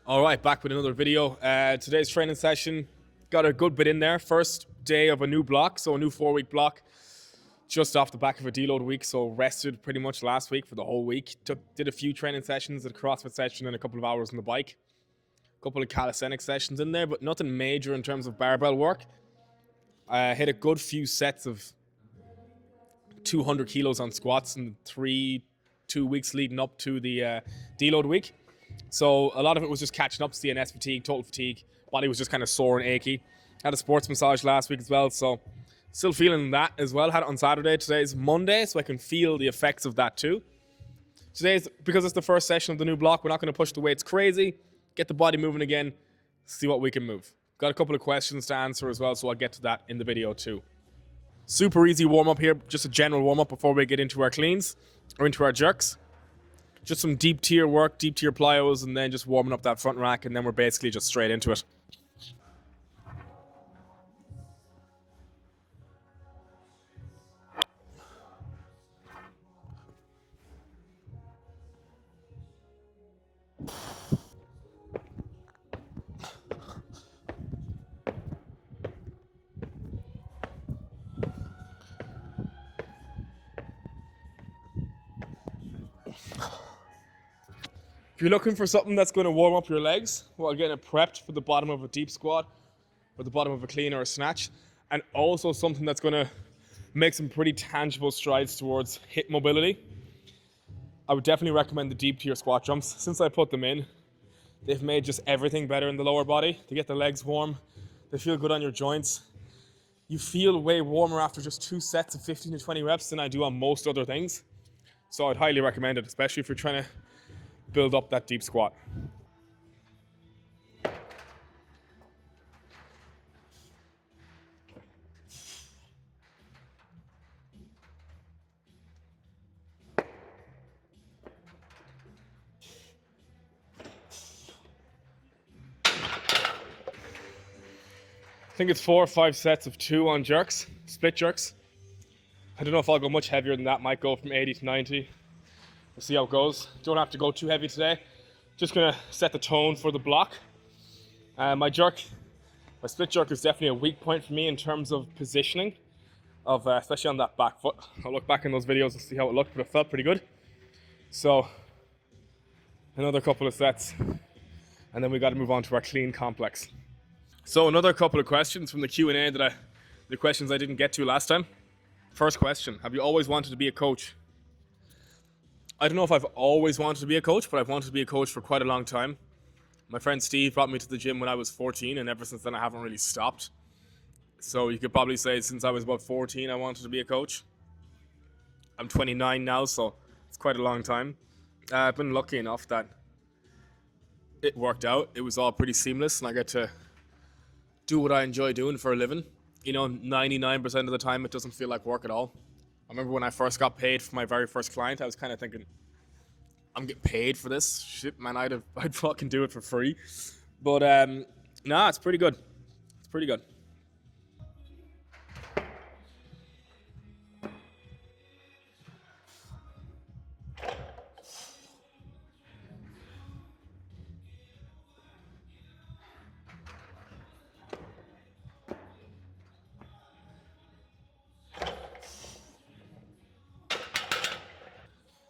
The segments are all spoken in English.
All right, back with another video. Today's training session got a good bit in there. First day of a new block, so a new 4-week block, just off the back of a deload week. So rested pretty much last week for the whole week. Did a few training sessions, a CrossFit session, and a couple of hours on the bike. A couple of calisthenics sessions in there, but nothing major in terms of barbell work. I hit a good few sets of 200 kilos on squats in 2 weeks leading up to the deload week. So a lot of it was just catching up, CNS fatigue, total fatigue. Body was just kind of sore and achy. Had a sports massage last week as well, so still feeling that as well. Had it on Saturday. Today's Monday, so I can feel the effects of that too. Today's, because it's the first session of the new block, we're not going to push the weights crazy. Get the body moving again, see what we can move. Got a couple of questions to answer as well, so I'll get to that in the video too. Super easy warm-up here, just a general warm-up before we get into our cleans or into our jerks. Just some deep tier work, deep tier plyos, and then just warming up that front rack, and then we're basically just straight into it. If you're looking for something that's going to warm up your legs while getting it prepped for the bottom of a deep squat or the bottom of a clean or a snatch, and also something that's going to make some pretty tangible strides towards hip mobility, I would definitely recommend the deep tier squat jumps. Since I put them in, they've made just everything better in the lower body. They get the legs warm, they feel good on your joints. You feel way warmer after just 2 sets of 15 to 20 reps than I do on most other things. So I'd highly recommend it, especially if you're trying to build up that deep squat. I think it's 4 or 5 sets of 2 on jerks, split jerks. I don't know if I'll go much heavier than that, might go from 80 to 90. We'll see how it goes. Don't have to go too heavy today. Just gonna set the tone for the block. My split jerk is definitely a weak point for me in terms of positioning, especially on that back foot. I'll look back in those videos and see how it looked, but it felt pretty good. So another couple of sets, and then we got to move on to our clean complex. So another couple of questions from the Q&A the questions I didn't get to last time. First question: have you always wanted to be a coach? I don't know if I've always wanted to be a coach, but I've wanted to be a coach for quite a long time. My friend Steve brought me to the gym when I was 14, and ever since then I haven't really stopped. So you could probably say since I was about 14 I wanted to be a coach. I'm 29 now, so it's quite a long time. I've been lucky enough that it worked out. It was all pretty seamless, and I get to do what I enjoy doing for a living. 99% of the time it doesn't feel like work at all. I remember when I first got paid for my very first client, I was kind of thinking, I'm getting paid for this? Shit, man, I'd fucking do it for free. But nah, it's pretty good. It's pretty good.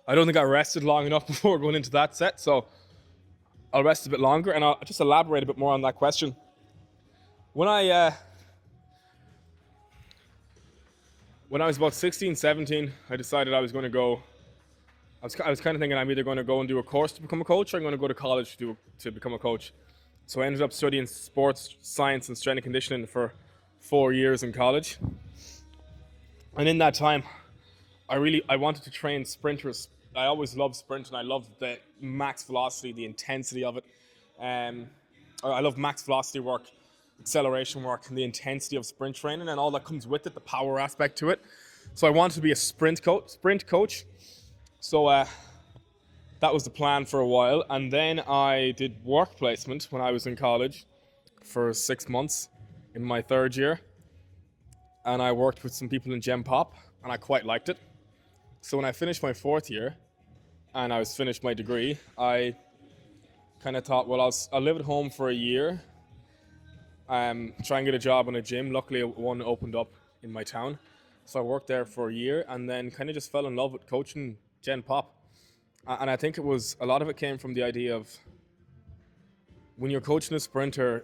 I don't think I rested long enough before going into that set, so I'll rest a bit longer, and I'll just elaborate a bit more on that question. When I was about 16, 17, I decided I was going to go. I was kind of thinking I'm either going to go and do a course to become a coach, or I'm going to go to college to become a coach. So I ended up studying sports science and strength and conditioning for 4 years in college. And in that time, I wanted to train sprinters. I always loved sprint, and I loved the max velocity, the intensity of it. I love max velocity work, acceleration work, and the intensity of sprint training and all that comes with it, the power aspect to it. So I wanted to be a sprint coach. So that was the plan for a while. And then I did work placement when I was in college for 6 months in my 3rd year. And I worked with some people in Gem Pop, and I quite liked it. So when I finished my 4th year and I was finished my degree, I kind of thought, well, I'll live at home for a year, try and get a job in a gym. Luckily, one opened up in my town. So I worked there for a year and then kind of just fell in love with coaching Gen Pop. And I think a lot of it came from the idea of when you're coaching a sprinter,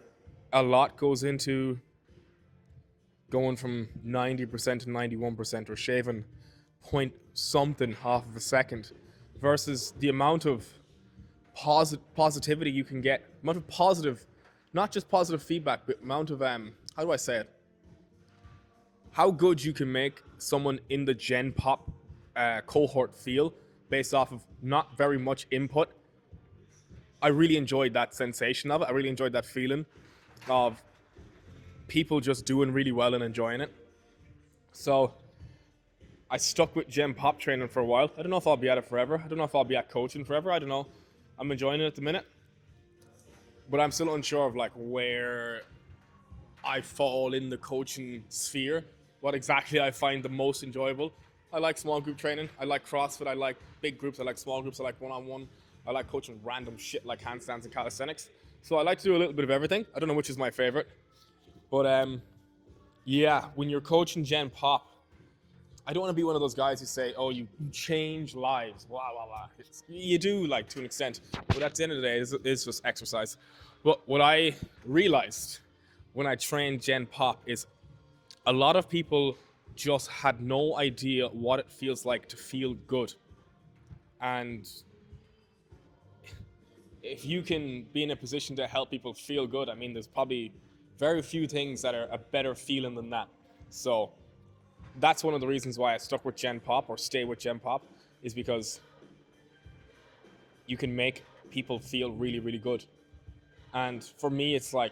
a lot goes into going from 90% to 91% or shaving point something half of a second versus the amount of positivity you can get, amount of positive, not just positive feedback, but amount of, how do I say it? How good you can make someone in the Gen Pop cohort feel based off of not very much input. I really enjoyed that sensation of it. I really enjoyed that feeling of people just doing really well and enjoying it. So I stuck with Gen Pop training for a while. I don't know if I'll be at it forever. I don't know if I'll be at coaching forever. I don't know. I'm enjoying it at the minute. But I'm still unsure of like where I fall in the coaching sphere, what exactly I find the most enjoyable. I like small group training. I like CrossFit. I like big groups. I like small groups. I like one-on-one. I like coaching random shit like handstands and calisthenics. So I like to do a little bit of everything. I don't know which is my favorite. But yeah, when you're coaching Gen Pop, I don't want to be one of those guys who say, oh, you change lives, blah, blah, blah. You do, like, to an extent. But at the end of the day, it's just exercise. But what I realized when I trained Gen Pop is a lot of people just had no idea what it feels like to feel good. And if you can be in a position to help people feel good, I mean, there's probably very few things that are a better feeling than that. So that's one of the reasons why I stuck with Gen Pop or stay with Gen Pop, is because you can make people feel really, really good. And for me, it's like,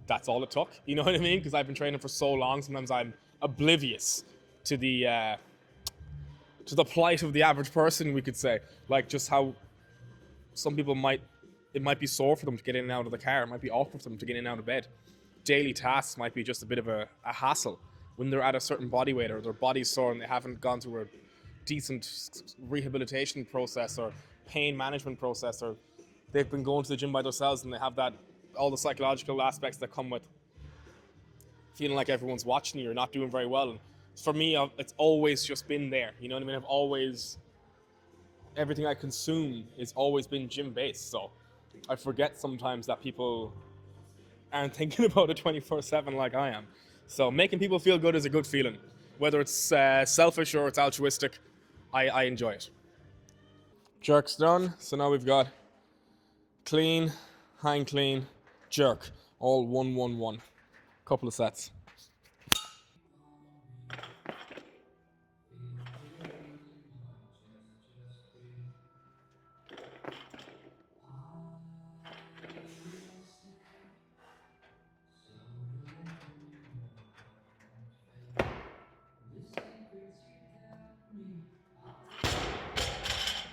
that's all it took. You know what I mean? Because I've been training for so long, sometimes I'm oblivious to the plight of the average person, we could say. Like just how some people it might be sore for them to get in and out of the car. It might be awkward for them to get in and out of bed. Daily tasks might be just a bit of a hassle when they're at a certain body weight or their body's sore and they haven't gone through a decent rehabilitation process or pain management process, or they've been going to the gym by themselves and they have all the psychological aspects that come with feeling like everyone's watching you or not doing very well. And for me, it's always just been there. You know what I mean? Everything I consume has always been gym based. So I forget sometimes that people aren't thinking about it 24/7 like I am. So making people feel good is a good feeling. Whether it's selfish or it's altruistic, I enjoy it. Jerk's done. So now we've got clean, hang clean, jerk. All 1-1-1. Couple of sets.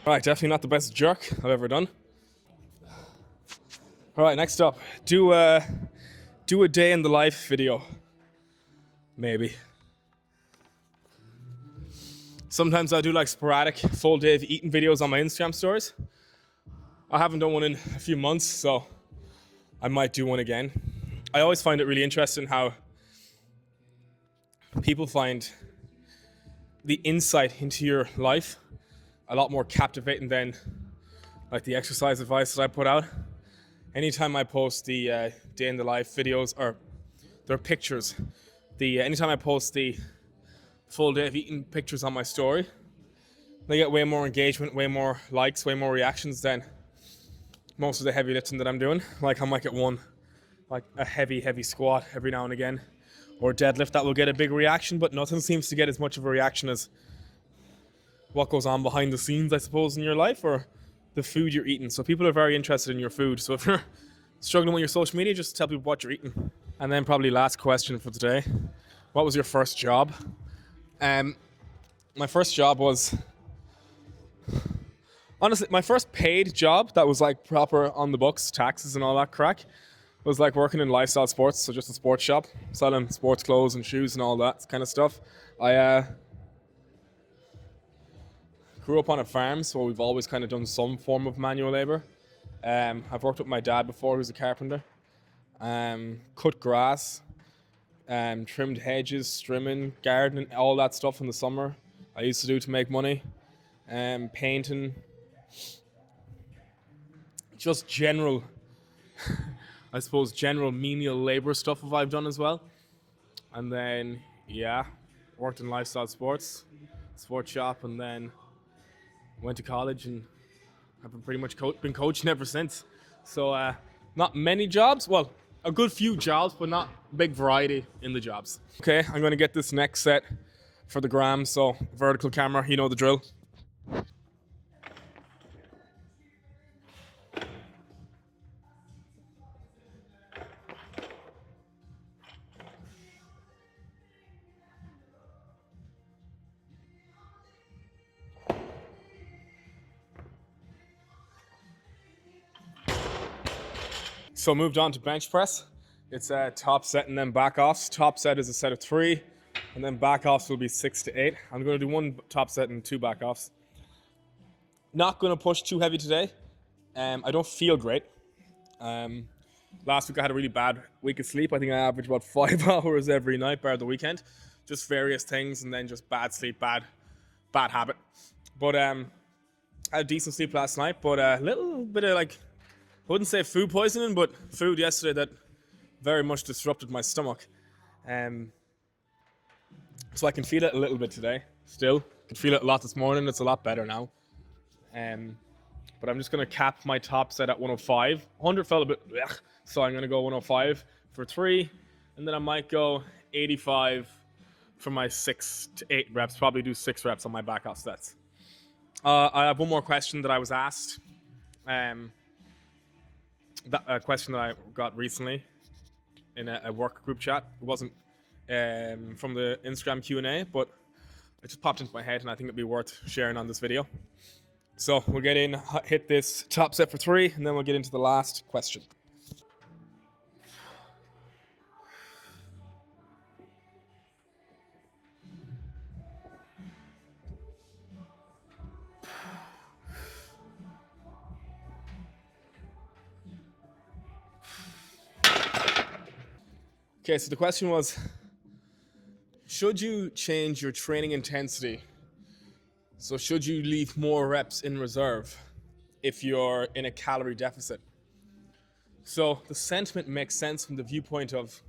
Alright, definitely not the best jerk I've ever done. Alright, next up. Do a day in the life video. Maybe. Sometimes I do like sporadic full day of eating videos on my Instagram stories. I haven't done one in a few months, so I might do one again. I always find it really interesting how people find the insight into your life a lot more captivating than like the exercise advice that I put out. Anytime I post the day in the life videos, or their pictures, anytime I post the full day of eating pictures on my story, they get way more engagement, way more likes, way more reactions than most of the heavy lifting that I'm doing. Like I might get one, like a heavy squat every now and again, or deadlift that will get a big reaction, but nothing seems to get as much of a reaction as what goes on behind the scenes, I suppose, in your life, or the food you're eating. So people are very interested in your food. So if you're struggling with your social media, just tell people what you're eating. And then probably last question for today. What was your first job? My first job was, honestly, my first paid job that was like proper on the books, taxes and all that crack, was like working in lifestyle sports. So just a sports shop, selling sports clothes and shoes and all that kind of stuff. I grew up on a farm, so we've always kind of done some form of manual labor. I've worked with my dad before, who's a carpenter. Cut grass, trimmed hedges, trimming, gardening, all that stuff in the summer. I used to do to make money. Painting, just general, I suppose, general menial labor stuff I've done as well. And then, yeah, worked in lifestyle sports, sports shop, and then went to college and I've been pretty much been coaching ever since. So, not many jobs. Well, a good few jobs, but not big variety in the jobs. Okay, I'm going to get this next set for the gram. So, vertical camera, you know the drill. So moved on to bench press. It's a top set and then back offs. Top set is a set of 3, and then back offs will be 6 to 8. I'm going to do 1 top set and 2 back offs. Not going to push too heavy today. I don't feel great. Last week I had a really bad week of sleep. I think I averaged about 5 hours every night, bar the weekend. Just various things, and then just bad sleep, bad habit. But I had decent sleep last night, but a little bit of I wouldn't say food poisoning, but food yesterday that very much disrupted my stomach. So I can feel it a little bit today, still. Could feel it a lot this morning. It's a lot better now. But I'm just going to cap my top set at 105. 100 felt a bit, so I'm going to go 105 for 3. And then I might go 85 for my 6 to 8 reps. Probably do 6 reps on my back off sets. I have one more question that I was asked. A question that I got recently in a work group chat. It wasn't from the Instagram Q&A, but it just popped into my head and I think it'd be worth sharing on this video. So we'll get in, hit this top set for 3, and then we'll get into the last question. Okay, so the question was, should you change your training intensity? So should you leave more reps in reserve if you're in a calorie deficit? So the sentiment makes sense from the viewpoint of,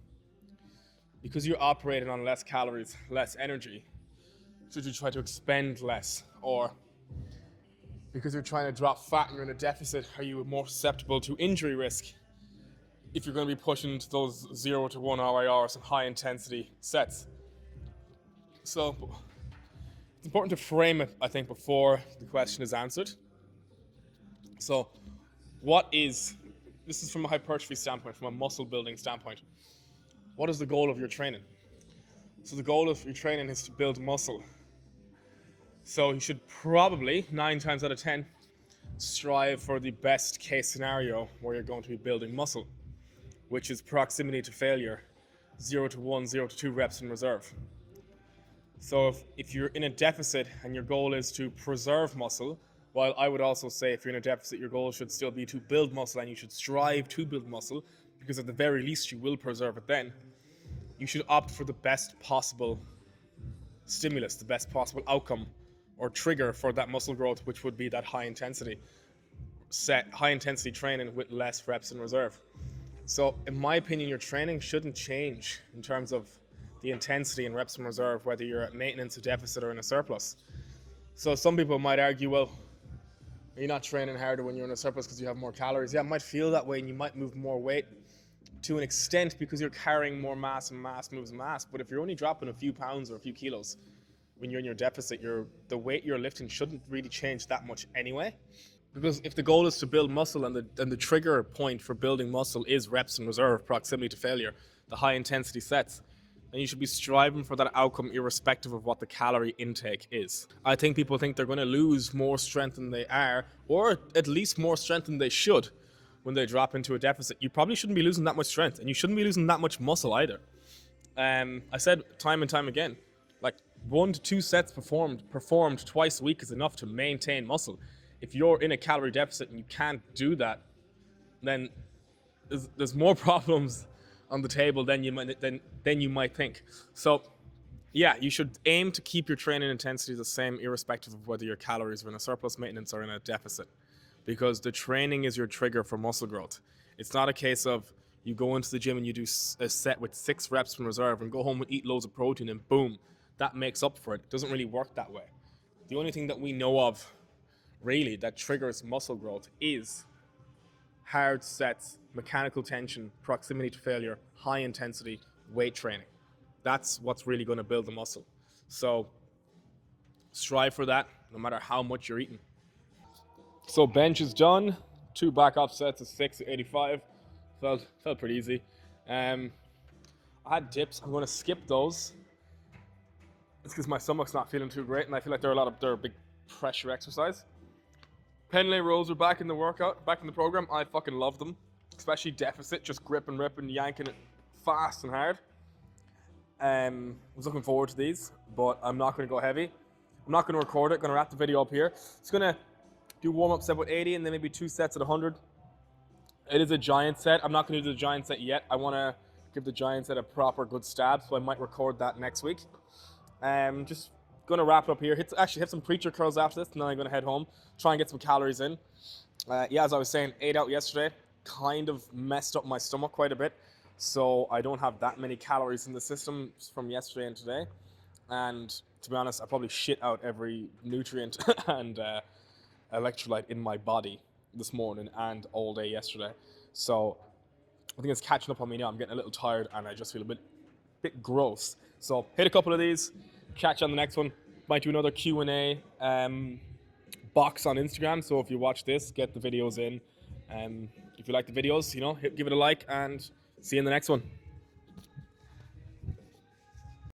because you're operating on less calories, less energy, should you try to expend less? Or because you're trying to drop fat and you're in a deficit, are you more susceptible to injury risk if you're going to be pushing to those 0 to 1 RIRs and high intensity sets? So it's important to frame it, I think, before the question is answered. So this is from a hypertrophy standpoint, from a muscle building standpoint. What is the goal of your training? So the goal of your training is to build muscle. So you should probably, 9 times out of 10, strive for the best case scenario where you're going to be building muscle, which is proximity to failure, 0 to 1, 0 to 2 reps in reserve. So if you're in a deficit and your goal is to preserve muscle, while I would also say if you're in a deficit, your goal should still be to build muscle and you should strive to build muscle, because at the very least you will preserve it then. You should opt for the best possible stimulus, the best possible outcome or trigger for that muscle growth, which would be that high intensity training with less reps in reserve. So in my opinion, your training shouldn't change in terms of the intensity and reps in reserve, whether you're at maintenance, a deficit, or in a surplus. So some people might argue, well, you're not training harder when you're in a surplus because you have more calories. Yeah, it might feel that way and you might move more weight to an extent because you're carrying more mass, and mass moves mass. But if you're only dropping a few pounds or a few kilos when you're in your deficit, the weight you're lifting shouldn't really change that much anyway. Because if the goal is to build muscle and the trigger point for building muscle is reps in reserve, proximity to failure, the high intensity sets, then you should be striving for that outcome irrespective of what the calorie intake is. I think people think they're going to lose more strength than they are, or at least more strength than they should when they drop into a deficit. You probably shouldn't be losing that much strength, and you shouldn't be losing that much muscle either. I said time and time again, like 1 to 2 sets performed twice a week is enough to maintain muscle. If you're in a calorie deficit and you can't do that, then there's more problems on the table than you might think. So yeah, you should aim to keep your training intensity the same, irrespective of whether your calories are in a surplus maintenance or in a deficit, because the training is your trigger for muscle growth. It's not a case of you go into the gym and you do a set with 6 reps from reserve and go home and eat loads of protein and boom, that makes up for it. It doesn't really work that way. The only thing that we know of really that triggers muscle growth is hard sets, mechanical tension, proximity to failure, high intensity weight training. That's what's really going to build the muscle. So strive for that no matter how much you're eating. So bench is done. 2 back up sets of 6 to 85. Felt pretty easy. I had dips. I'm going to skip those. It's because my stomach's not feeling too great, and I feel like they're a big pressure exercise. Pendlay rows are back in the workout, back in the program. I fucking love them, especially deficit, just gripping, ripping, yanking it fast and hard. Was looking forward to these, but I'm not going to go heavy. I'm not going to record it. Going to wrap the video up here. Just going to do warm-up set with 80 and then maybe 2 sets at 100. It is a giant set. I'm not going to do the giant set yet. I want to give the giant set a proper good stab, so I might record that next week. Just going to wrap it up here. Hit some preacher curls after this, and then I'm going to head home, try and get some calories in. Yeah, as I was saying, ate out yesterday. Kind of messed up my stomach quite a bit, so I don't have that many calories in the system from yesterday and today. And to be honest, I probably shit out every nutrient and electrolyte in my body this morning and all day yesterday. So I think it's catching up on me now. I'm getting a little tired and I just feel a bit gross. So hit a couple of these, catch you on the next one. Might do another Q&A box on Instagram. So if you watch this, get the videos in. If you like the videos, give it a like and see you in the next one.